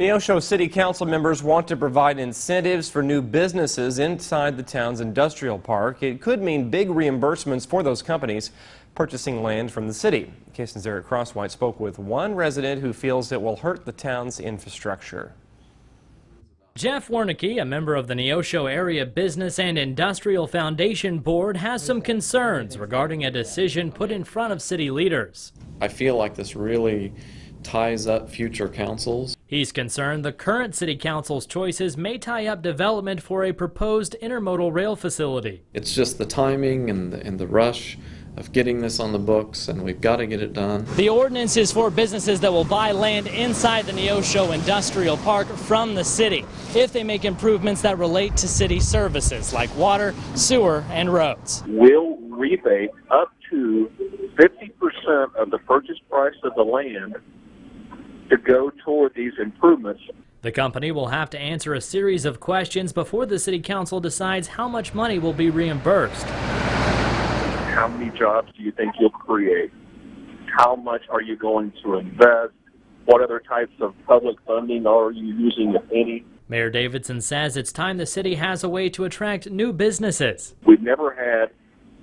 Neosho City Council members want to provide incentives for new businesses inside the town's industrial park. It could mean big reimbursements for those companies purchasing land from the city. KSN's Eric Crosswhite spoke with one resident who feels it will hurt the town's infrastructure. Jeff Wernicke, a member of the Neosho Area Business and Industrial Foundation Board, has some concerns regarding a decision put in front of city leaders. I feel like this really ties up future councils. He's concerned the current city council's choices may tie up development for a proposed intermodal rail facility. It's just the timing and the rush of getting this on the books, and we've got to get it done. The ordinance is for businesses that will buy land inside the Neosho Industrial Park from the city if they make improvements that relate to city services like water, sewer, and roads. We'll rebate up to 50% of the purchase price of the land to go toward these improvements. The company will have to answer a series of questions before the city council decides how much money will be reimbursed. How many jobs do you think you'll create? How much are you going to invest? What other types of public funding are you using, if any? Mayor Davidson says it's time the city has a way to attract new businesses. We've never had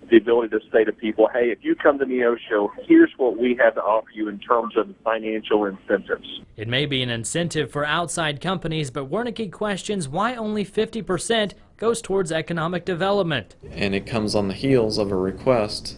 the ability to say to people, hey, if you come to Neosho, here's what we have to offer you in terms of financial incentives. It may be an incentive for outside companies, but Wernicke questions why only 50% goes towards economic development. And it comes on the heels of a request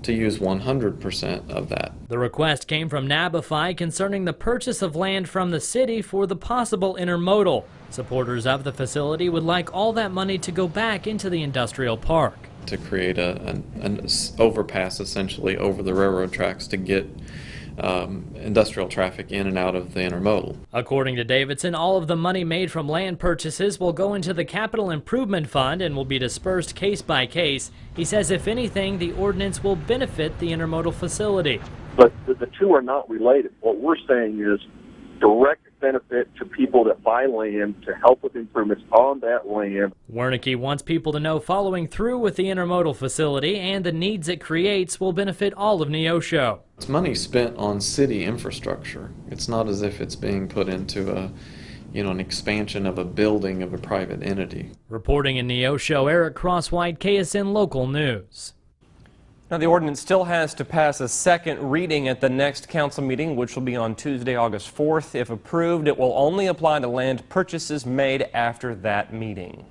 to use 100% of that. The request came from Nabify concerning the purchase of land from the city for the possible intermodal. Supporters of the facility would like all that money to go back into the industrial park. To create an overpass essentially over the railroad tracks to get industrial traffic in and out of the intermodal. According to Davidson, all of the money made from land purchases will go into the Capital Improvement Fund and will be dispersed case by case. He says if anything, the ordinance will benefit the intermodal facility. But the two are not related. What we're saying is direct benefit to people that buy land to help with improvements on that land. Wernicke wants people to know following through with the intermodal facility and the needs it creates will benefit all of Neosho. It's money spent on city infrastructure. It's not as if it's being put into an expansion of a building of a private entity. Reporting in Neosho, Eric Crosswhite, KSN Local News. Now, the ordinance still has to pass a second reading at the next council meeting, which will be on Tuesday, August 4th. If approved, it will only apply to land purchases made after that meeting.